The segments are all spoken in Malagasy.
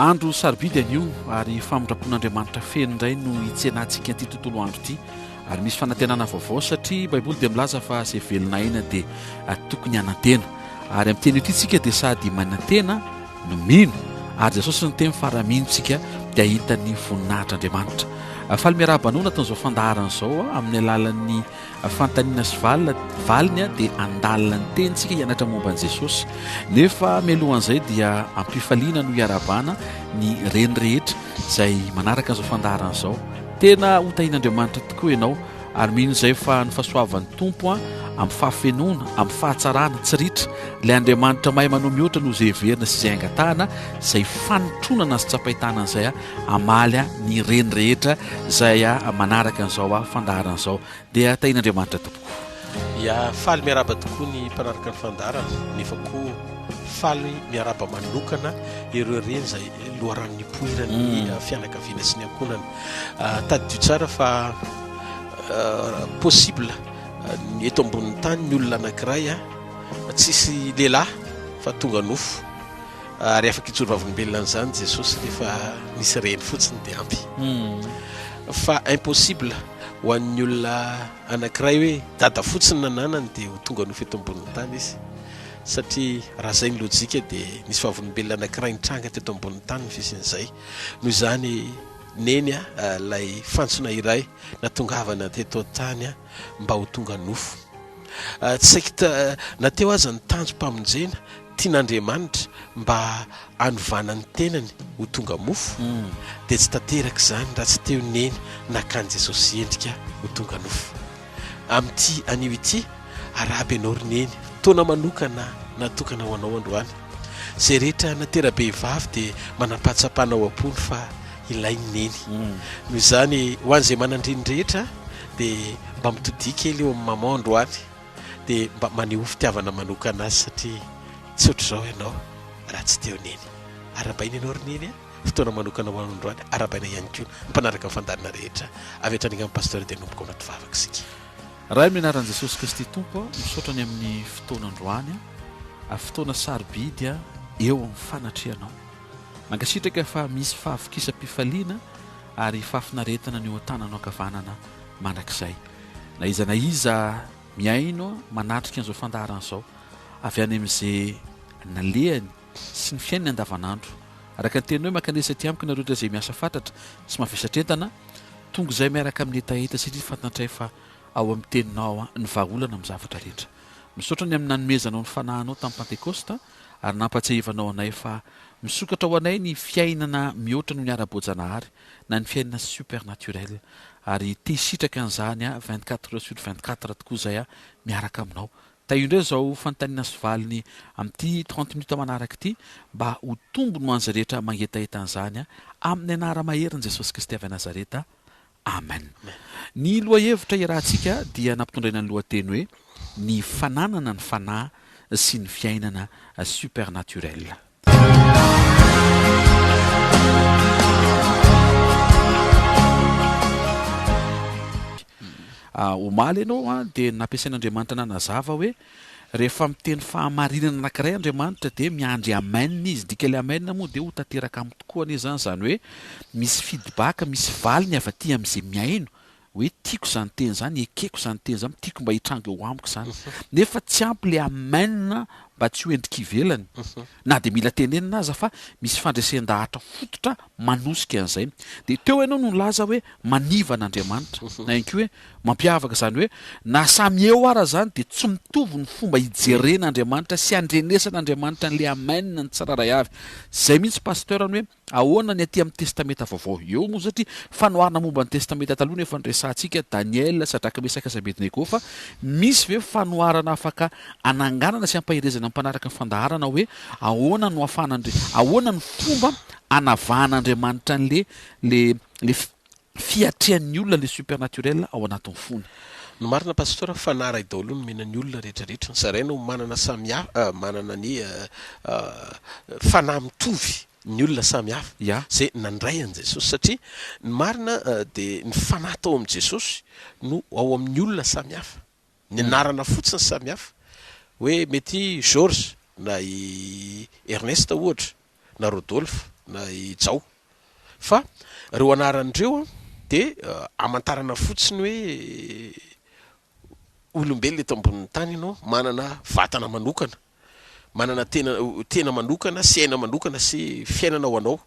andro sarobidy anio ary famindrapon'Andriamanitra feno indray no hitsenatsika ity tontolo andro ity ary misy fanantenana vaovao satria baiboly dia milaza fa izay velona aina dia tokony hanantena ary amin'ny teny ity tsika dia sady manantena no mino ary Jesosy ny teny faraminontsika dia hitany voninahitr'Andriamanitra. Faly miarabanao nataon'izao fandaharana izao amin'ny alalan'ny fantaniana sy valiny dia andalina ny tenitsika hianatra momba an'i Jesosy nefa mialohan'izay dia ampifaliana no hiarabana ny reny rehetra izay manaraka an'izao fandaharana izao. Tena hotahin'Andriamanitra tokoa ianao ary mino izay fa ny fahasoavan'ny tompo amin'ny fahafenoana amin'ny fahatsarana tsy ritra ilay Andriamanitra mahay manao mihoatra no izay heverina sy izay angatahana izay fanotronana sy tsapaitana izay amaly ny reny rehetra izay manaraka an'izao fandaharana izao dia tahin'Andriamanitra tompoko. Ya faly miaraba tokoa ny mpanaraka ny fandaharana nefa koa faly miaraba manokana ireo reny izay loharan'ny poirany fianakaviana sy ny ankonana tadidio tsara fa possible eto ambonin'ny tany ny olona anankiray tsisy lehilahy fa tonga nofo ary afaka hitsoro vavolombelona an'izany Jesosy rehefa misy reny fotsiny dia ampy fa impossible ho an'ny olona anankiray hoe dada fotsiny nananany dia ho tonga nofo eto ambonin'ny tany izy satria raha izay ny lojika dia nisy vavolombelona anankiray nitranga teto ambonin'ny tany ny fisin'izay noho izany neny lay fantsona iray natongavana teto tany mba ho tonga nofo tsaikita nateo aza ny tanjo-pamonjena tian'Andriamanitra mba hanovana ny tenany ho tonga mofo dia tsy tanteraka izany raha tsy teo neny nakany Jesosy endrika ho tonga nofo amin'ity anio ity araby ianao roneny taona manokana natokana ho anao androany izay rehetra natera-behivavy dia manam-pahatsapana ao am-pony fa ilay neny noho izany ho an'izay manandriny rehetra dia mba mitodiky kely eo amin'ny maman androany dia mba maneho fitiavana manokana azy satria tsy ohatr'izao ianao raha tsy teo neny arabaina ianao roneny fotoana manokana ho androany arabaina ihany koa mpanaraka amin'ny fandarina rehetra avy hatrany amin'ny pasteur dia nomboko anaty vavaka isika. Raha minaran'i Jesosy Kristy tompo misaotrany amin'ny fotoana androany fotoana sarobidy eo amin'ny fanatrianao mankasitraka fa misy fahavokisam-pifaliana ary fahafinaretana ny eo an-tananao ankavanana mandrakizay na iza na iza miaino manatrika an'izao fandaharana izao avy any amin'izay nalehany sy ny fiainany andavanandro araka ny teny hoe mankandesa ty amiko nareo izay miasa fantatra sy mavesatretana tonga izay miaraka amin'ny etaeta satria fantatray fa ao amin'ny teninao ny vahaolana amin'ny zavatra rehetra misaotra ny amin'ny nanomezanao ny fanahinao tamin'ny Pentekosta ary nampatsiahivanao anay fa misokatra ho anay ny fiainana mihoatra no ny ara-boajanahary na ny fiainana supernaturel ary te sitraka an'izany 24 heures sur 24 tokoa izay miaraka aminao. Taio indray izao fanontaniana sy valiny amin'ity 30 minutes manaraka ity mba ho tombony ho an'izay rehetra mangetaeta an'izany amin'ny anara-maherin'i Jesosy Kristy avy Nazareta. Amen. Ny lohahevitra iarahantsika dia nampitondraina ny lohateny hoe ny fananana ny fanahy sy ny fiainana supernaturel. Omaly ianao dia nampiasain'Andriamanitra nanazava hoe rehefa miteny fahamarinana anankiray Andriamanitra dia miandry amen izy dikale amen moa dia ho tanteraka amin'ny tokoa an'izany izany hoe misy feedback misy valiny avy aty amin'izay miaino hoe tiako izany teny izany ekeko izany teny izany tiako mba hitrango eo amiko izany nefa tsy ampy le amen mba tsy ho endrika ivelany na dia mila tenenina aza fa misy fandresen-dahatra fototra manosika an'izay dia teo ianao no nilaza hoe maniva an'Andriamanitra na ihany koa hoe mampiavaka izany hoe na samy eo ara izany dia tsy mitovy ny fomba hijeren'Andriamanitra sy andrenesan'Andriamanitra n'le amen ny tsiraray avy izay mihitsy pasteur ny hoe ahoana ny aty amin'ny testamenta vaovao eo moa satria fanoharana momba ny testamenta taloha nefa nyresantsika Daniel Sadraka Mesaka sy Abednego fa misy ve fanoharana afaka ananganana sy ampahirezana mpanaraka ny fandaharana hoe ahoana no ahoana ny fomba anavahan'Andriamanitra le fiatrehan'ny olona le supernaturel ao anatin'ny fony. No marina pasteur fanara idaholo no mena ny olona rehetrarehetra saraina manana samihafa manana ny fanahy mitovy ny olona samihafa zay nandray an' Jesosy satria ny marina dia ny fanahy tao amin'i Jesosy no ao amin'ny olona samihafa ny anarana fotsiny samihafa hoe mety Georges na i Ernest ohatra na Rodolphe na ijao fa reo anaran'ireo de amantarana fotsiny hoe olombelona eto ambonin'ny tany ianao manana vatana manokana, manana tena manokana, sy aina manokana sy fiainana ho anao.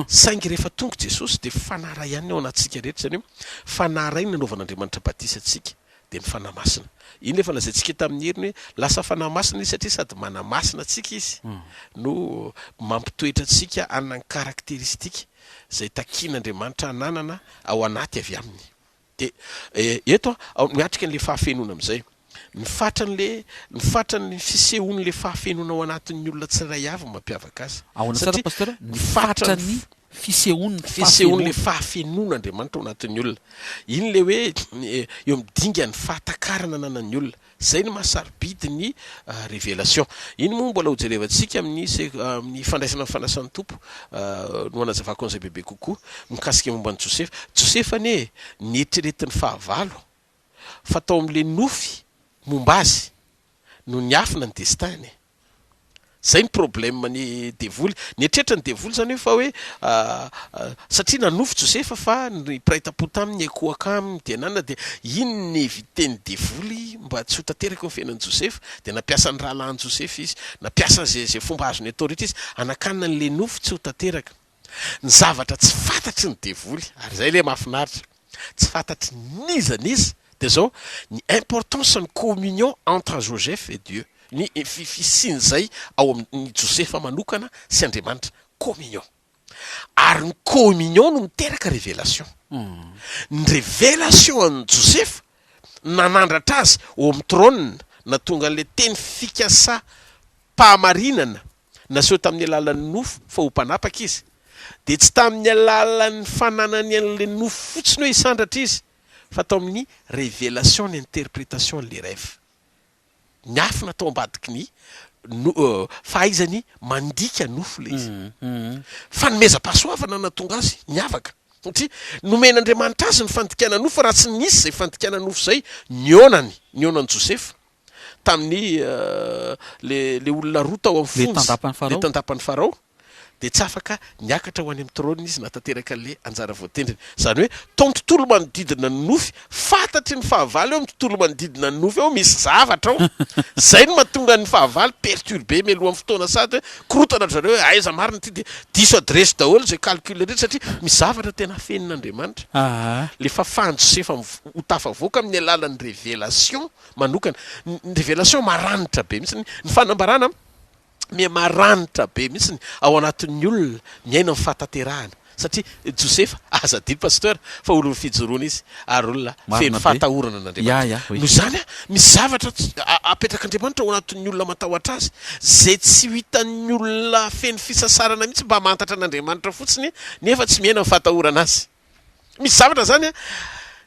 Saingy rehefa tonga Jesosy de fanaray ihany ao anatsika rehetra, zany hoe fanaray ny nanaovan'Andriamanitra batisa atsika de ny fanahy masina. Iny lefa lazaintsika tamin'ny heriny hoe lasa fanahy masina izy satria sady manamasina atsika izy no mampitoetra atsika anany karakteristika zay takian'Andriamanitra ananana ao anaty avy aminy. De eto miatrika an'le fahafenona am'izay ny fatran'ny fisehoan'le fahafenona ao anatin'ny olona tsiray avy mampiavaka azy. Ahoana tsara pasteur? Ny fatran'ny fisehoan'le fahafenon'Andriamanitra ao anatin'ny olona. Iny le hoe eo midinga ny fahatakarana ananan'ny olona. Zay ny mahasarobidy ny révélation. Iny moa mbola ho jerevantsika amin'ny fandraisana ny fanasan'ny tompo no anazavako an'izay bebe kokoa mikasika momba ny Josefa. Josefa anie nieritreretin'ny fahavalo fatao amin'le nofy momba azy no niafina ny destiny. Zay ny problème ny devoly, nietreritra ny devoly zany hoe fa hoe satria nanofy Josefa fa ny piraita-po taminy akohaka aminy de nanana de iny ny eviteny devoly mba tsy ho tanteraka ny fiainan'i Josefa de nampiasa ny rahalahin'i Josefa izy, nampiasa zay fomba azony atao rehetra izy anakanina an'le nofy tsy ho tanteraka. Ny zavatra tsy fantatry ny devoly, ary zay le mahafinaritra, tsy fantatry nizaniza de zao ny importance ny communion entre Joseph et Dieu. Ny fisiny zay ao amin'ny Josefa manokana sy Andriamanitra, communion. Ary ny communion no miteraka révélation. Ny révélation an'i Josefa nanandratra azy ao amin'ny trône na tonga an'le teny fikasa pahamarinana naseho tamin'ny alalan'ny nofo fa ho mpanapaka izy. De tsy tamin'ny alalan'ny fananany an'le nofo fotsiny hoe isandratra izy, fa tao amin'ny révélation ny interprétation an'le rêve. Niafina tao ambadiky ny fahaizany mandika nofo le izy. Fanomeza-pahasoavana natonga azy niavaka. Satria nomen'Andriamanitra azy ny fandikana nofo, raha tsy nisy zay fandikana nofo zay nionany Josefa tamin'ny le olona roa tao amin'ny fonjy, le tandapan'ny Farao. De tsy afaka niakatra ho any amin'ny trône izy natanteraka an'le anjara voatendriny. Zany hoe tao amin'ny tontolo manodidina ny nofy, fantatry ny fahavalo eo amin'ny tontolo manodidina ny nofy ao misy zavatra ao. Zay no mahatonga ny fahavalo perturbé mialoha amin'ny fotoana sady hoe korotana zareo hoe aiza marina ty de diso adresy daholo zay calcul rehetra satria misy zavatra tena fenon'Andriamanitra. Le fahafahan'i Josefa ho tafavoaka amin'ny alalan'ny révélation manokana. Ny révélation maranitra be mihitsy ny fanambarana maranitra be mihitsy ao anatin'ny olona miaina amin'ny fahataterahana. Satria Josefa azadiny pasteur fa olona fijoroana izy ary olona feno fahatahorana n'Andriamanitra. Noho zany misy zavatra apetrak'Andriamanitra ao anatin'ny olona matahotra azy zay tsy hitan'ny olona feno fisasarana mihitsy mba mantatra an'Andriamanitra fotsiny nefa tsy miaina amin'ny fahatahorana azy. Misy zavatra zany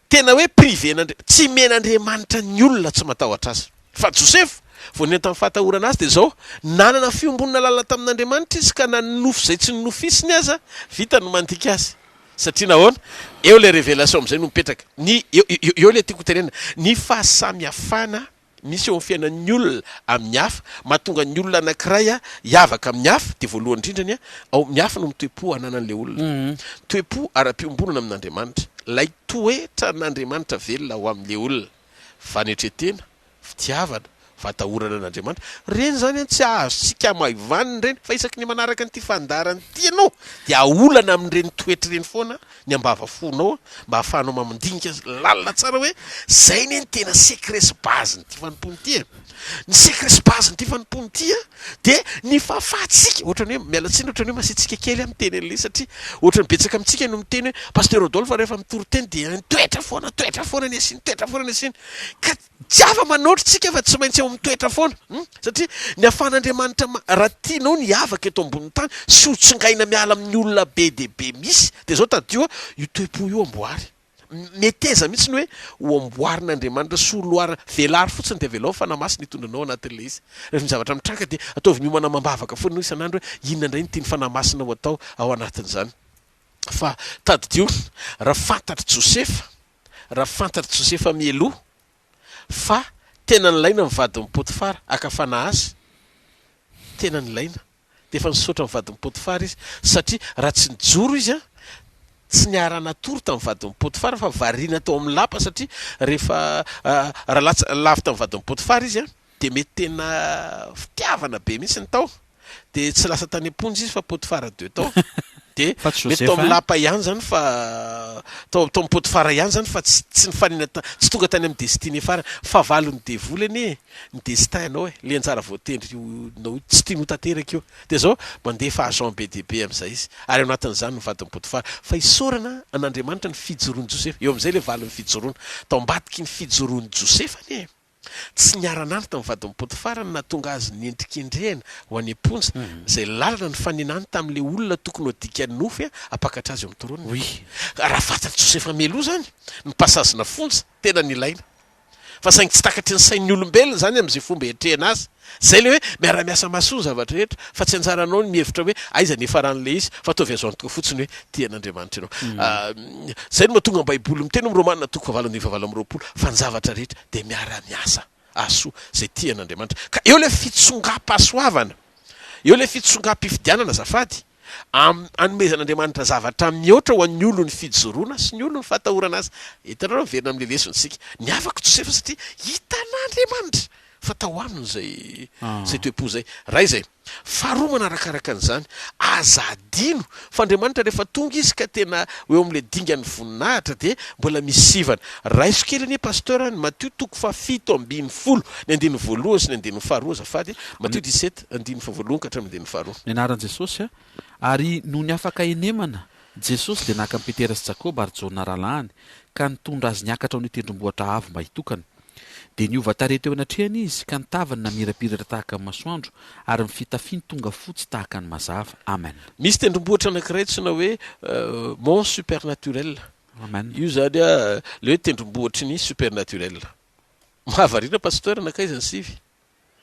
tena hoe privé tsy men'Andriamanitra ny olona tsy matahotra azy. Fa Josefa vao neny tamin'ny fahatahorana azy de zao nanana fiombonana lala tamin'Andriamanitra izy ka nanofo zay tsy nonofisiny aza vita no mandika azy. Satria nahoana eo le révélation am'izay no mipetraka ny eo le tiako tenena ny fahasamihafana misy eo amin'ny fiainan'ny olona amin'ny hafa mahatonga ny olona anankiray hiavaka amin'ny hafa de voalohany indrindrany ao mihafa no mitoepo ananan'le olona. Toepo ara-piombonana amin'Andriamanitra, lay toetra n'Andriamanitra velona ho amin'le olona, fanetretena, fitiavana, fatahorana an'Andriamanitra. Reny zany tsy ahazosika maivaniny reny fa isaky ny manaraka nyity fandarany ty ianao de aolana amin'ireny toetra reny foana ny ambava fonao mba hahafahanao mamondinika lalina tsara hoe zay ne ny tena secret sy base nyty fanompony ty. Ny secret sy base nyty fanompony ty de ny fahafahatsika ohatrany hoe mialatsiny ohatrany hoe masitsika kely amin'ny teny an'le satria ohatrany betsaka amintsika no miteny hoe Pasteur Rodolphe rehefa mitoro-teny de toetra foana ny asiny, toetra foana ny asiny. Ka tsy afa manoatra tsika fa tsy maintsy eo mitoetra foana satria ny afan'Andriamanitra raha tianao ny avaka eto ambony tany sy ho tsongaina miala amin'ny olona be de be misy de zao tadio io toepo io amboary meteza mihitsy ny hoe ho amboarin'Andriamanitra sy ho loara velary fotsiny de velao fanamasina hitondranao anatin'le izy. Rehefa zavatra mitranga de ataovy miomana mambavaka foana no isan'andro hoe inona indray ny tiany fanamasina ho atao ao anatin'izany. Fa tadidio raha fantatry Josefa mieloha fa tena nilaina mivadin'ny Potifara akafana azy, tena nilaina de efa nisaotra mivadiny Potifara izy satria raha tsy nijoro izy a tsy niara-natory tamin'ny vadiny Potifara fa variana tao amin'ny lapa satria rehefa raha lafy tamin'ny vadiny Potifara izy a de mety tena fitiavana be mihitsy ny tao de tsy lasa tany amponjy izy fa Potifara 2 tao de mety tao amin'ny lapa ihany zany fa tao amin'ny Potifara ihany zany fa tsy nifanina tsy tonga tany amin'ny destinée farany fa valony devolany ny destinanao le anjara voatendry nao tsy tianao tanteraka io de zao mandefa agent BDB amin'izay izy ary anatin'izany ny vadiny Potifara fa isorana an'Andriamanitra ny fijoroan'i Josefa eo amin'izay le valony fijoroana tao ambadiky ny fijoroan'i Josefa ne tsy niara-nany tamin'ny vadiny Potifara na tonga azy nendrikendrehana ho any amponja zay lalana ny faninany tamin'le olona tokony ho dikany nofy apakatra azy eo amin'ny toronina. Oui. Raha fantatry Josefa meloa zany ny pasazina fonja tena nilaina fa saingy tsy takatry ny sain'ny olombelona zany amin'izay fomba hiatrehana azy zay le hoe miara-miasa masoa zavatra rehetra fa tsy anjaranao ny mihevitra hoe aiza nefa ran'le izy fa ataovy azo antoka fotsiny hoe tian'Andriamanitra ianao zay no mahatonga baiboly miteny amin'ny Romanina toko 7:20 fa ny zavatra rehetra de miara-miasa asoa zay tian'Andriamanitra ka eo le fitsongam-pahasoavana eo le fitsongam-pifidianana azafady anomezan'Andriamanitra zavatra mihoatra ho an'ny olo ny fijoroana sy ny olo ny fatahorana azy hitanao miverina amin'le lesonsika ny afaka Josefa satria hitan'Andriamanitra fa tao aminy zay toepo zay raha izay faharoa manarakaraka an'izany aza adino fa Andriamanitra rehefa tonga izy ka tena eo amin'le dingany voninahitra de mbola misivana raiso kely anie pasteur ny Matthieu toko 7:70 ny 1 sy ny 2 azafady Matthieu 17 1 ka hatramin'ny 2 ny anaran'i Jesosy ary noho ny afaka enemana Jesosy de naka Petera sy Jakoba ary Jona ralahany ka nitondra azy niakatra ao tendrombohitra avo mba hitokana de niova tarehy teo anatrehany izy ka nitavany namirapiratra tahaka ny masoandro ary mifitafiny tonga fotsy tahaka ny mazava. Amen. Misy tendrombohitra anankiray tsona hoe mont supernaturel. Amen. Io zany le hoe tendrombohitry ny supernaturel mahavarina pasteur anakaiza ny sivy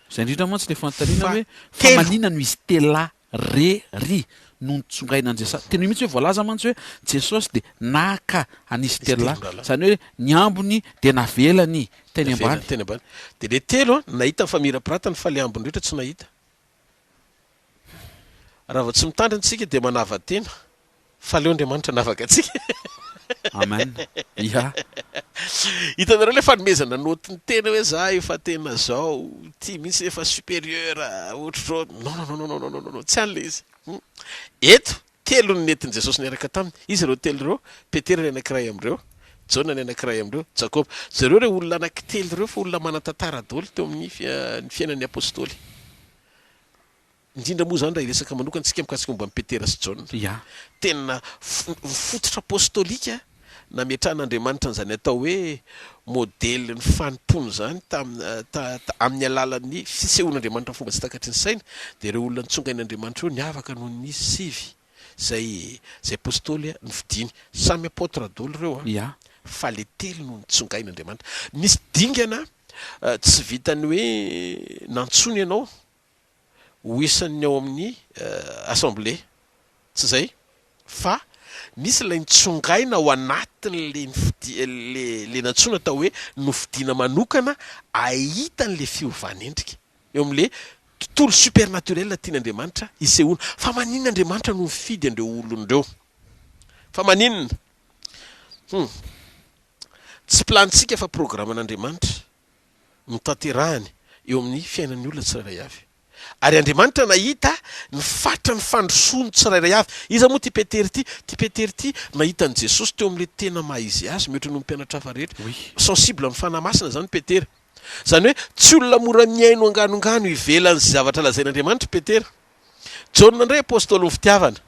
zay indrindra mantsy le fanontaniana hoe fa manina no izy tela rery no nitsongainan Jesosy teny mihitsy hoe voalaza mantsy hoe Jesosy de naka anisy tela zany hoe ny ambony de navelany teny ambany de le telo nahita ny famirapiratany fa le ambony rehetra tsy nahita raha vao tsy mitandrina tsika de manava tena fa leo Andriamanitra navaka atsika. Amen. Ya. Hitanareo le fanomezana notiny tena hoe za efa tena zao ty mihitsy efa supérieur ohatr'izao non tsy an'le izy eto telo ny nentin' Jesosy niaraka taminy izy ireo telo ireo Petera ny anankiray am'ireo Jona ny anankiray am'ireo Jakoba zareo re olona anankitelo ireo fa olona manan-tantara daholo teo amin'ny fiainan'ny apôstôly indrindra moa zany raha iresaka manokana tsika mikasika momba amin'ny Petera sy Jona Ya. tena fototra apôstôlika nametrahan'Andriamanitra an'izany atao hoe modely ny fanompony zany amin'ny alalan'ny fisehoan'Andriamanitra fomba tsy takatry ny saina de ireo olona nitsongain'Andriamanitra eo niavaka noho ny sivy zay apôstôly ny fidiny samy apôtra daholo ireo Ya. fa le telo no nitsongain'Andriamanitra misy dingana tsy vitany hoe nantsony ianao ho isan'ny ao amin'ny assemblée tsy zay fa misy ilay nitsongaina ao anatiny le nantsona atao hoe nofidiana manokana ahitan'le fiovan'endrika eo amin'le tontolo supernaturel tian'Andriamanitra isehoana fa maninona Andriamanitra no mifidy andreo olon'ireo fa maninona tsy planitsika fa programan'Andriamanitra no tanterahany eo amin'ny fiainan'ny olona tsirairay avy ary Andriamanitra nahita ny fatra ny fandrosoany tsirairay avy iza moa ty Petera ty nahita ny Jesosy teo amin'le tena maha izy azy mety no mpianatra hafa rehetra sensible amin'ny fanahy masina zany Petera zany hoe tsy olona mora miaino anganongano ivelan'zy zavatra lazain'Andriamanitra Petera. Jona indray apôstôly ny fitiavana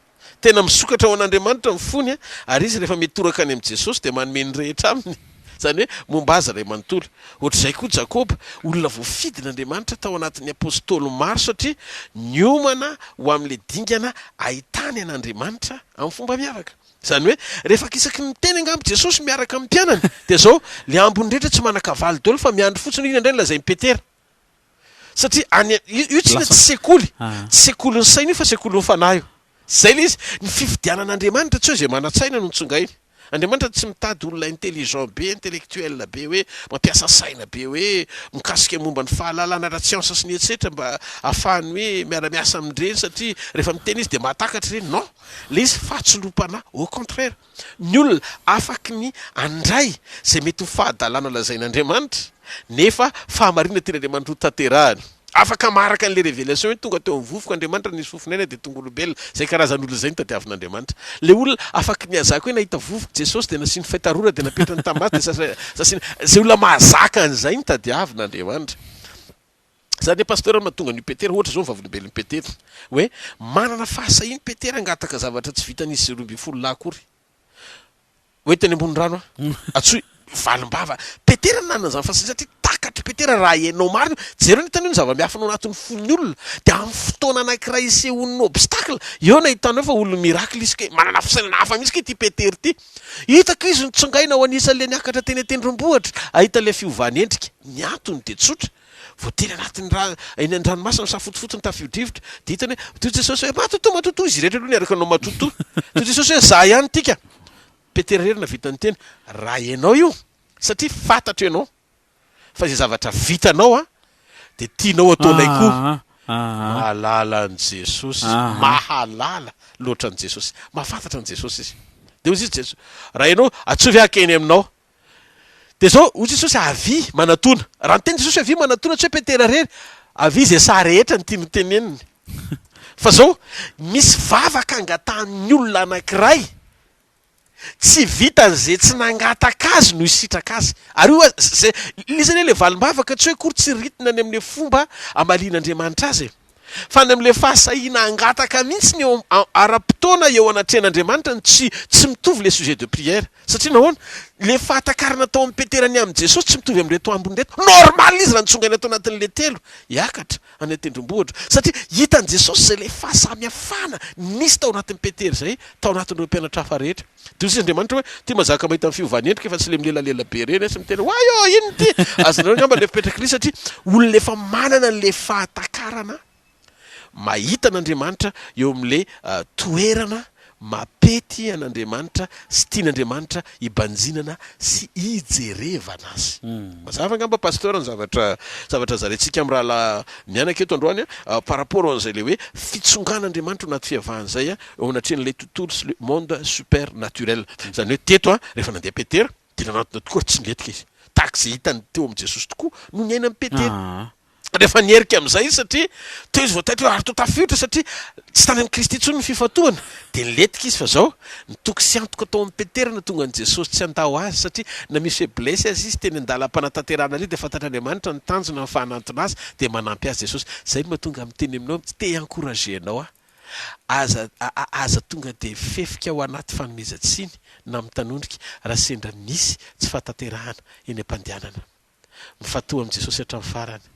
tena misokatra ao an'Andriamanitra ny fony ary izy rehefa metoraka any amin'ny Jesosy de manome ny rehetra aminy zany hoe momba azy ray manontolo ohatr'izay koa Jakoba olona voafidin'Andriamanitra tao anatin'ny apôstôly maro satria niomana ho amin'le dingana ahitany an'Andriamanitra amin'ny fomba miavaka zany hoe rehefa kisaky ny teny angambo Jesosy miaraka amin'ny mpianany de zao le ambony rehetra tsy manakavaly daholo fa miandry fotsiny iny indray lazay Petera satria io tsy sekoly tsy sekoly ny saina io fa sekoly ny fanahy io zay le izy ny fifidianan'Andriamanitra tsy hoe zay manatsaina no nitsongainy Andriamanitra tsy mitady olona intelligent be, intellectuel be hoe mampiasa saina be hoe mikasika momba ny fahalalana ra siansa sy ny etsetra mba ahafahany hoe miara-miasa amindreny satria rehefa miteny izy dia mahatakatra ireny. Non, le izy fahatsolopana. Au contraire, ny olona afaky ny andray zay mety ho fahadalana lazain'Andriamanitra nefa fahamarina tian'Andriamanitra ho tanterahany. Afaka maraka an'le révélation hoe tonga teo mivovoka Andriamanitra nisy fofonaina dia tonga olombelona. Zay karazan'olona zay ny tadiavin'Andriamanitra. Le olona afaka niazaka hoe nahita vovoka Jesosy dia nasiany faitarora dia napetrany tambaty dia sasiny zay olona mahazaka an'izay ny tadiavin'Andriamanitra. Zany pasteur mahatonga ny Petera ohatra zao vavolombelon'ny Petera hoe manana fahasahiny Petera angataka zavatra tsy vitan'izy 12 lahy akory. Hoe teny ambony rano atsoy valimbava Petera nanana zany fahasahiny satria takatry Petera raha hainao marina jereo ny hitany hoe zava-miafina ao anatin'ny fon'ny olona dia amin'ny fotoana anankiray isehon'ny obstacle eo na hitanao fa olona miracle izy ke manana fisainana hafa mihitsy ke ty Petera ty hitako izy nitsongaina ao anisan'le niakatra teny tendrombohitra ahita le fiovany endrika ny antony dia tsotra voatery anatin'ny raha eny an-dranomasina safotofotsiny tafio-drivotra dia hitany hoe toy Jesosy hoe matoto izy rehetra aloha niaraka anao matoto toy Jesosy hoe za ihany tika. Petera rery navitany teny raha ianao io satria fantatro ianao fa zay zavatra vitanao dia tianao ataonay koa. Mahalala an' Jesosy mahalala loatra an' Jesosy mahafantatra an' Jesosy izy dia ozy izy Jesosy raha ianao atsovy akeny aminao dia zao ozy Jesosy avy manatona raha nyteny Jesosy avy manatona tsy hoe Petera rery avy zay sa rehetra ny tiany teneniny fa zao misy vavaka angatahan'ny olona anankiray tsy vitan'izay tsy nangataka azy no isitraka azy ary io zay izany hoe le valimbavaka tsy hoe kory tsy ritina any amin'le fomba amalian'Andriamanitra azy fa ny amin'le fahasahina angataka mihitsy ny eo ara-potoana eo anatrehan'Andriamanitra ny tsy mitovy le sujet de prière satria nahoana le fahatakarana tao amin'ny Petera ny amin'ny Jesosy tsy mitovy amin'reto ambony reto. Normal izy raha nitsongany atao anatin'le telo hiakatra any tendrombohitra satria hitan'i Jesosy zay le fahasamihafana nisy tao anatin'ny Petera zay tao anatin'ireo mpianatra hafa rehetra. Dia izy Andriamanitra hoe ty mazaka mahita amin'ny fiovany endrika efa tsy le milelalela be reny sy miteny hoay io ino ty azonareo ngamba le fipetraka Kristy satria olona efa manana le fahatakarana mahita an'Andriamanitra eo amin'le toerana mapety an'Andriamanitra sy tian'Andriamanitra hibanjinana sy hijerevana azy. Mazava ngamba pasteur ny zavatra zarentsika amin'ny raha mianaka eto androany par rapport an'izay le hoe fitsongan'Andriamanitra anaty fiavahana zay eo anatrehan'ilay tontolo sy le monde supernaturel. Zany hoe teto rehefa nandeha Petera dia nanatona tokoa tsy niletika izy tahaka izay hitany teo amin'ny Jesosy tokoa no niaina amin'ny Petera. Rehefa nierika amin'izay izy satria teo izy voataitra hoe ary tafiotra satria tsy tany amin'ny Kristy intsony ny fifatohana dia niletika izy fa zao nitoky sy antoka tao amin'ny Petera na tonga an'i Jesosy tsy andao azy satria na misy faiblesse azy izy teny andalam-panatanterahana ary dia fantatr'Andriamanitra ny tanjona ny fahanantona azy dia manampy azy Jesosy. Zay no mahatonga miteny aminao tsy te encourager anao aza tonga dia fefika ao anaty fanomezantsiny na mitanondrika raha sendra misy tsy fahatanterahana eny am-pandehanana mifatoha amin'i Jesosy hatramin'ny farany.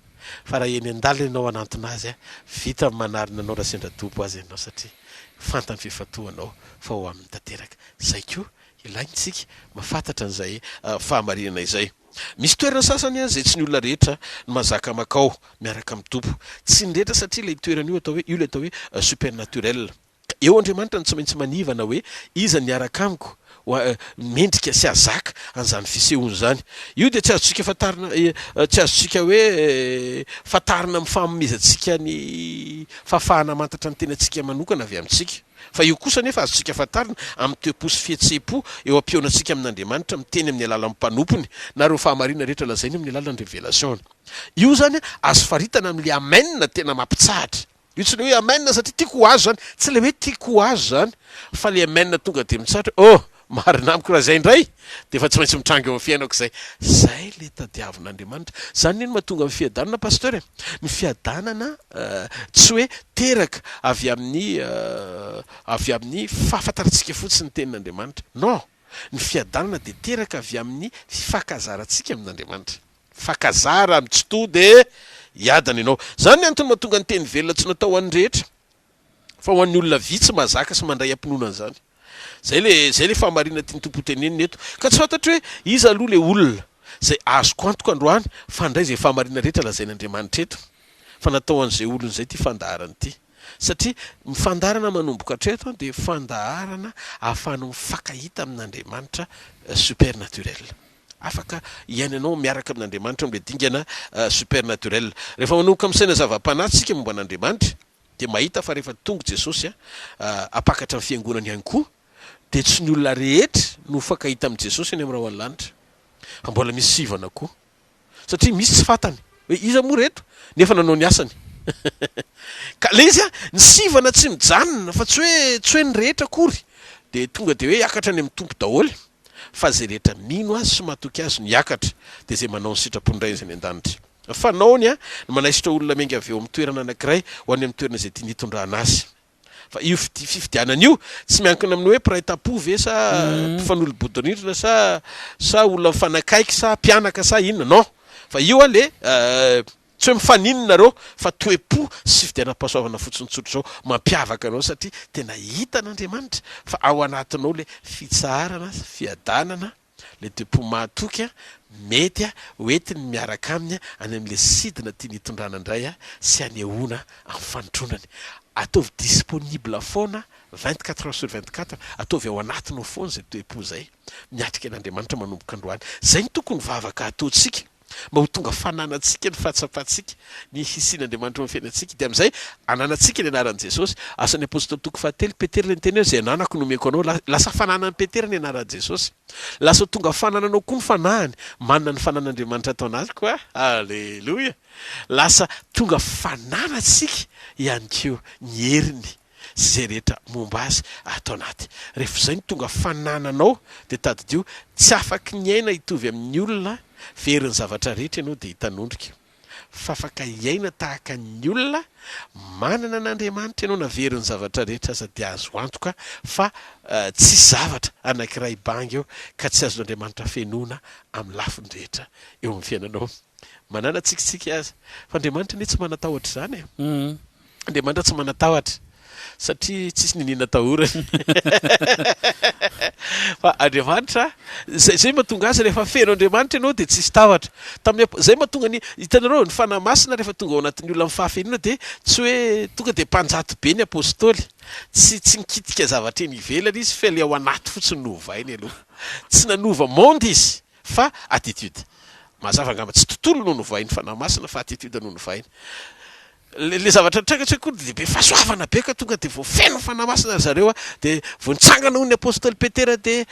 Fa raha eny an-dalana ianao anantona azy vita manarina anao raha sendra dobo azy ianao satria fantany fifatohanao fa ho amin'ny tanteraka. Zay koa ilaintsika mahafantatra an'izay fahamarinana izay. Misy toerana sasany zay tsy ny olona rehetra no mazaka makao miaraka amin'ny topo tsy ny rehetra satria ilay toerana io atao hoe io le atao hoe supernaturel. Eo Andriamanitra no tsy maintsy manivana hoe iza niaraka amiko mendrika sy azaka an'izany fisehony zany. Io dia tsy azotsika fatarina tsy azotsika hoe fatarina amin'ny famomezantsika ny fahafahana mantatra ny tenantsika manokana avy amintsika fa io kosa nefa azotsika fatarina amin'ny tepo sy fihetsepo eo ampiaonantsika amin'Andriamanitra miteny amin'ny alalan'ny mpanomponya na reo fahamarina rehetra lazainy amin'ny alalan'ny révélation. Io zany azo faritana amin'le amenna tena mampitsahatra. Io tsy le hoe amenna satria tiako ho azo zany tsy le hoe tiako ho azo zany fa le amenna tonga dia mitsahatra marina amiko raha zay indray dia efa tsy maintsy mitranga eo amin'ny fiainako zay. Zay le tadiavin'Andriamanitra. Zany ny mahatonga amin'ny fiadanana pasteur ny fiadanana tsy hoe teraka avy amin'ny fahafantarantsika fotsiny ny tenin'Andriamanitra. Non, ny fiadanana dia teraka avy amin'ny fifakazarantsika amin'Andriamanitra. Fakazara amin'ny tsy to dia hiadana ianao. Zany ny antony mahatonga ny teny velona tsy natao an'ny rehetra fa ho an'ny olona vitsy mazaka sy mandray am-pinoana zany. Zay le fahamarina tiany tompo teneniny eto ka tsy fantatra hoe iza aloha le olona zay azoko antoka androany fa ndray zay fahamarina rehetra lazain'Andriamanitra eto fa natao an'izay olona zay ty fandaharany ity satria mifandarana manomboka hatreto dia fandaharana ahafahana mifankahita amin'Andriamanitra supernaturel. Afaka iainanao miaraka amin'Andriamanitra amin'ilay dingana supernaturel. Rehefa manomboka misaina zava-panahy momba an'Andriamanitra dia mahita fa rehefa tonga Jesosy apakatra amin'ny fiangonany ihany koa dia tsy ny olona rehetra no fankahita amin'i Jesosy any amin'ny raha lanitra fa mbola misy sivana koa satria misy tsy fantany hoe iza moa reto nefa nanao ny asany ka le izy ny sivana tsy mijanona fa tsy hoe ny rehetra akory dia tonga dia hoe hiakatra any amin'ny tompo daholo fa zay rehetra mino azy sy matoky azy no hiakatra dia zay manao ny sitrapon'ray zany an-danitra. Fanaony no manaisitra olona menga avy eo amin'ny toerana anankiray ho any amin'ny toerana izay tiany hitondrana azy. Fa io fifidianana io tsy miankina amin'ny hoe mpiray tampo ve sa mpifanolo-bodorindrina sa olona mifanakaiky sa mpianaka sa inona non fa io le tsy hoe mifaninona reo fa toe-po sy fifidianam-pahasoavana fotsiny tsotra zao mampiavaka anao satria tena hita n'Andriamanitra fa ao anatinao le fitsaharana fiadanana le toe-po mahatoky mety hoentiny miaraka aminy any amin'le sidina tiany hitondrana indray sy anehoana amin'ny fanotronany. Ataovy disponible foana 24 heures sur 24 ataovy ao anatinao foana zay toe-po zay miatrika an'Andriamanitra manomboka androany. Zay ny tokony vavaka ataontsika mba ho tonga fananantsika ny fatsapatsika ny hisian'Andriamanitra amin'ny fiainantsika dia amin'izay ananantsika ny anaran'i Jesosy. Asan'ny apôstôly toko 7 Petera le niteny hoe zay ananako nomeko anao lasa fananan'i Petera ny anaran'i Jesosy. Lasa tonga fanananao koa ny fanahany manana ny fanan'Andriamanitra atao anazy koa. Alleluia. Lasa tonga fananatsika ihany keo ny heriny zay rehetra momba azy atao anaty. Rehefa zay ny tonga fanananao dia tadidio tsy afaka ny aina hitovy amin'ny olona veriny zavatra rehetra ianao dia hitanondrika fa afaka iaina tahaka ny olona manana n'Andriamanitra ianao na veriny zavatra rehetra aza dia azo antoka fa tsy zavatra anankiray bangy eo ka tsy azon'Andriamanitra fenoana amin'ny lafiny rehetra eo amin'ny fiainanao. Manana tsikitsika azy fa Andriamanitra ne tsy manatahotra izany Andriamanitra tsy manatahotra satria tsisy ninina tahorany fa Andriamanitra zay mahatonga azy rehefa feno Andriamanitra ianao dia tsisy tahotra zay mahatonga ny hitanareo ny fanahy masina rehefa tonga ao anatin'ny olona mifahafenona dia tsy hoe tonga dia mpanjato be ny apôstôly tsy nikitika zavatra eny ivelany izy fa le ao anaty fotsiny novainy aloha tsy nanova monde izy fa attitude mazava angamba tsy tontolo no novainy fanahy masina fa attitude no novainy. Le zavatra trakatsy koa dia be fahasoavana be ka tonga dia vao feno fanahy masina zareo dia vao nitsangana ho ny apôstôly Petera dia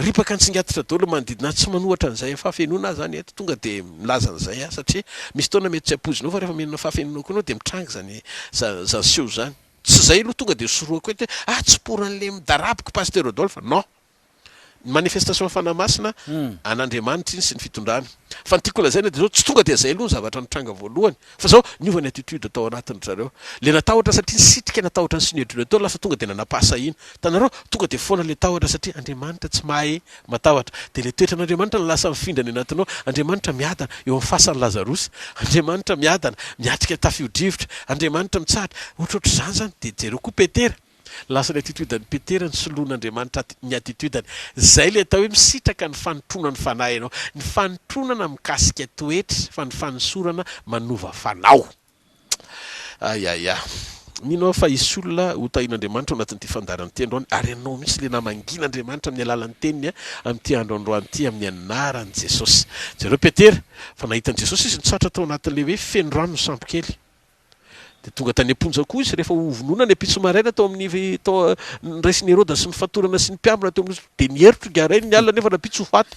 ripaka nitsingatitra daholo manodidina tsy manohatra an'izay fahafenoana zany eto tonga dia milaza an'izay satria misy taona mety tsy ampozinao fa rehefa mihinana fahafenoana koa anao dia mitranga zany seho zany tsy zay aloha tonga dia soroako hoe tsy poran'le midaraboko Pasteur Rodolphe non manifestation fanahy masina an'Andriamanitra iny sy ny fitondrana fa nytiako lazaina dia zao tsy tonga dia zay aloha ny zavatra nitranga voalohany fa zao niova ny attitude atao anatiny zareo le natahotra satria nisitrika natahotra ny synedrina atao lasa tonga dia nanapasa iny tanareo tonga dia foana le tahotra satria Andriamanitra tsy mahay matahotra dia le toetra n'Andriamanitra no lasa mifindrany anatinao. Andriamanitra miadana eo amin'ny fasan'ny Lazarosy, Andriamanitra miadana miatrika tafio-drivotra, Andriamanitra mitsahatra ohatrohatr' izany zany dia jereo koa Petera lasa ny attitude ny Petera ny soloan'Andriamanitra ny attitude zay le atao hoe misitraka ny fanotrona ny fanahy ianao ny fanotronana mikasika toetra fa ny fanosorana manova fanao. Minao fa isy olona ho tahin'Andriamanitra ao anatin'ity fandarany ity androany ary ianao mihitsy le namangin'Andriamanitra amin'ny alalan'ny teniny amin'ity andro androany ity amin'ny anaran'i Jesosy. Jereo Petera fa nahitan'i Jesosy izy nitsatra tao anatin'le hoe feno rano ny sambo kely dia tonga tany amponja koa izy rehefa hovonoana ny apitso maraina tao amin'ny nraisiny Herôda sy ny fatorana sy ny mpiambina teo amin'ny dia nierotro garainy ny alina nefa napitso ho faty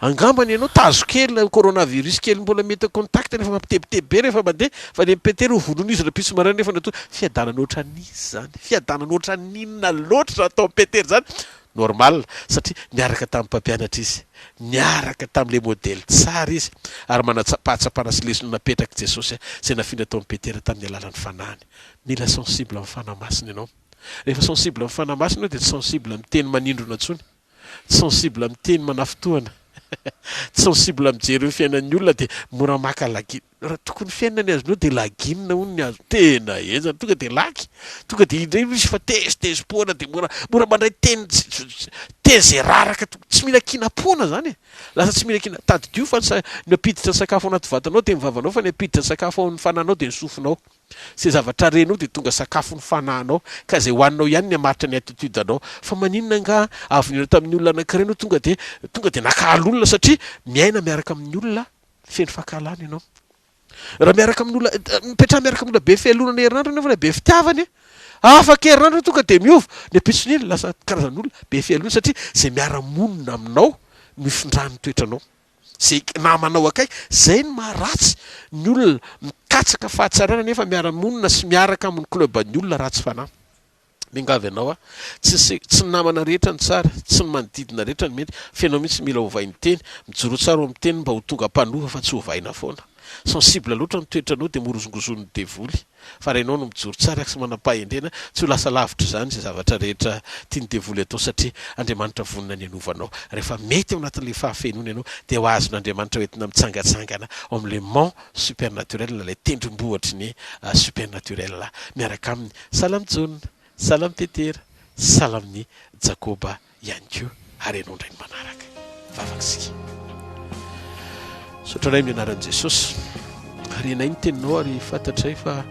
angambany ianao tazo kely coronavirus kely mbola mety contact rehefa mampitebiteby be rehefa mandeha fa le Petera hovonoana izy rapitso maraina nefa natao fiadanana oatra n'izy zany fiadanana oatra ninona loatra atao Petera zany normal satria niaraka tamin'ny mpampianatra izy niaraka tamin'le modèle tsara izy ary manapahatsapana sy lesona napetraka Jesosy zay nafindra tao amin'ny Petera tamin'ny alalan'ny fanahany. Mila sensible amin'ny fanahy masina ianao. Rehefa sensible amin'ny fanahy masina dia tsy sensible amin'ny teny manindrona intsony, tsy sensible amin'ny teny manafitohana, tsy sensible amin'ny jery ny fiainan'ny olona dia mora maka lagina. Raha tokony fiainana azy nao dia laginina hono ny azo tena ezany tonga dia laky tonga dia indray izy fa tezitezim-poana dia mora mandray teny zay raraka tsy mila kina-poana zany lasa tsy mila kina tadidio fa ny apiditra ny sakafo anaty vatanao dia ny vavanao fa ny apiditra ny sakafo ao amin'ny fananao dia ny sofinao Zay zavatra renao dia tonga sakafo ny fananao ka zay hoaninao ihany ny hamaritra ny attitude anao fa maninona nga avinao tamin'ny olona anankiray anao tonga dia nakahalolona satria miaina miaraka amin'ny olona feno fahakalana ianao raha miaraka amin'ny olona mipetraha miaraka amin'ny olona be fialonana herinandro nefa be fitiavany afaka herinandro tonga dia miova ny ampietson'iny lasa karazan'olona be fialonana satria zay miara-monina aminao mifindran'ny toetranao zay namanao akay zay ny maharatsy ny olona mikatsaka fahatsarana nefa miara-monina sy miaraka amin'ny club-ny olona ratsy fanahy mingavy ianao tsy ny namana rehetra ny tsara tsy ny manodidina rehetra ny mety fianao mihitsy mila hovainy teny mijoro tsara amin'ny teny mba ho tonga mpanova fa tsy hovaina foana sensible loatra ny toetranao dia morozongozon'ny devoly fa rainao no mijoro tsara sy manam-pahendrena tsy ho lasa lavitra zany zay zavatra rehetra tia ny devoly atao satria Andriamanitra vonina ny anovanao rehefa mety ao anatin'ilay fahafenona ianao dia ho azon'Andriamanitra hoentina mitsangatsangana ao amin'ilay mont supernaturel ilay tendrombohatry ny supernaturel miaraka amin'ny salamjona salam petera salamny jakoba ihany koa ary ianao indray ny manaraka vavakisika sotraray amin'ny anaran'i Jesosy ary enay ny teninao ary fantatray fa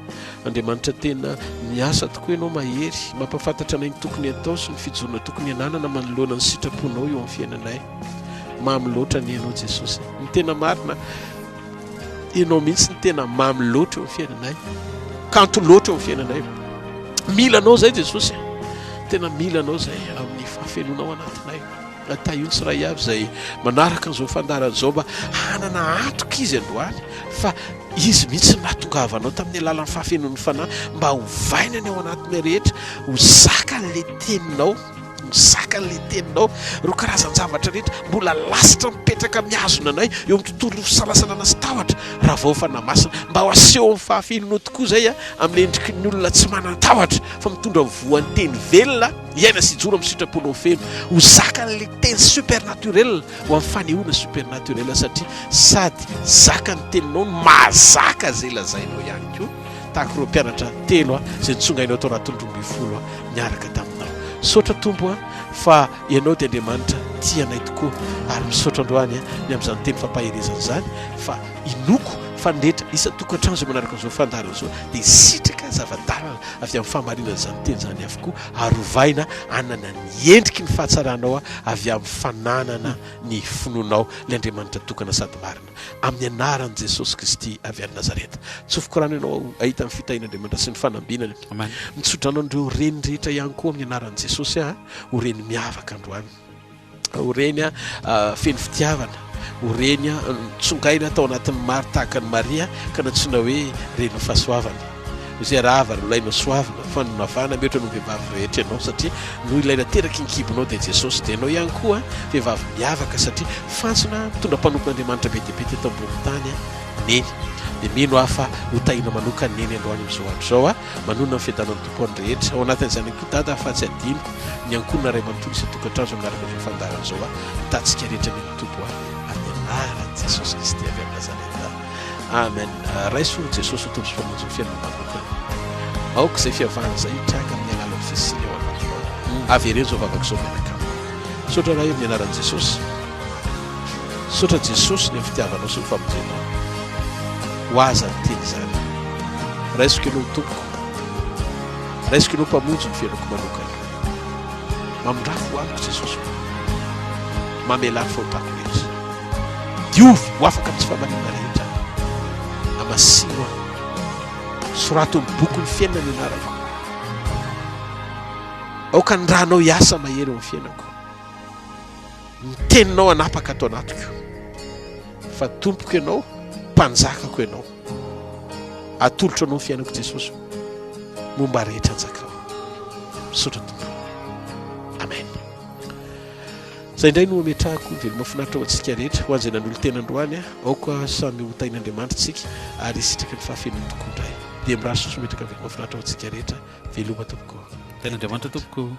Andriamanitra tena miasa tokoa ianao mahery mampafantatra anay ny tokony atao sy ny fijorona tokony ananana manoloana ny sitraponao eo amin'ny fiainanay mamy loatra ny ianao Jesosy ny tena marina ianao mihitsy ny tena mamy loatra eo amin'ny fiainanay kanto loatra eo amin'ny fiainanay milanao zay Jesosy tena milanao zay amin'ny fahafenonao anatinay tahiony sy ray avy zay manaraka an'izao fandaran'izao mba hanana antoka izy androany fa izy mihitsy nahatongavanao tamin'ny alalan'ny fahafenon'ny fanahy mba hovaina ny ao anatiny rehetra ho zaka n'lay teninao mizaka n'lay teninao ro karazan-javatra rehetra mbola lasitra mipetraka miazona anay eo amin'ny tontolo fisalasalana sy tahotra raha vao fanamasina mba ho aseho amin'ny fahafenonao tokoa zay amin'ny endriky ny olona tsy manan-tahotra fa mitondra voan'ny teny velona iaina sy ijoro amin'ny sitraponao feno ho zaka n'lay teny supernaturel ho amin'ny fanehoana supernaturel satria sady zaka ny teninao no mahazaka zay lazainao ihany koa tahaka ireo mpianatra telo zay nitsongainao tao anatin'ny 12 miaraka taminao sotra tombo fa ianao dia Andriamanitra tianay tokoa ary misaotra androany ny amin'izany teny fampaherezana zany fa inoko fanrehetra isa tokantrano zay manaraka an'izao fandarana zao dia sitraka zava-dalana avy amin'ny fahamarinana zany teny zany avokoa ary hovaina anana ny endriky ny fahatsaranao avy amin'ny fananana ny finoanao ilay Andriamanitra tokana sady marina amin'ny anaran'i Jesosy Kristy avy any Nazareta tsofoko rano ianao ahita amin'ny fitahin'Andriamanitra sy ny fanambinany mitsodranao andreo reny rehetra ihany koa amin'ny anaran'i Jesosy ho reny miavaka androany ho reny feno fitiavana ho reny tsongaina tao anatin'ny maro tahaka ny Maria ka natsoina hoe reny fahasoavana izay rahavana ilainao soavana fanonavana mety no vehivavy rehetra ianao satria no ilaina teraka inkibonao dia Jesosy dia ianao ihany koa vehivavy miavaka satria fantsona mitondra mpanompon'Andriamanitra be dia be teto ambony tany neny dia mino hafa ho tahina manokany neny androany amin'izao andro zao manonona ny fiadanan'ny tompo any rehetra ao anatin'izany koa dada afa-tsy adiniko ny ankonina ray manontolo sy tokantrano manaraka amin'izao fandaran'izao tatsika rehetra ny tompo amin'ny anaran'i Jesosy Kristy avy amin'ny Nazareta amen raisoa Jesosy ho tombo sy mpamonjy ny fiainana manokana aoka izay fiavahana zay traka amin'ny alalan'ny fisiny ao anatinao avy ireny zao vavaka izao miaraka sotra raha io amin'ny anaran'i Jesosy sotra Jesosy ny fitiavanao sy ny famonjenao ho aza ny teny zany raisiko ianao tompoko raisiko ianao mpamonjy ny fiainako manokana mamondrafo amiko Jesosy mamelany fahotako rehetra diovy ho afaka amin'ny tsy famanina rehetra amasino sorato amin'ny boky ny fiainana ny anarako aoka ny rahanao hiasa mahery eo amin'ny fiainako ny teninao anapaka atao anatiko fa tompoko ianao mpanjakako ianao atolotra anao ny fiainako Jesosy momba rehetra anjakao misaotra tompo amen zay indray no ametrahako veloma finaritra ao antsika rehetra ho an'izay nanolo tena androany aoka samy ho tahin'Andriamanitra tsika ary sitraka ny fahafenony tokoa indray dia miraha soso metraka veloma finaritra ao antsika rehetra veloma tompoko tain'Andriamanitra tompoko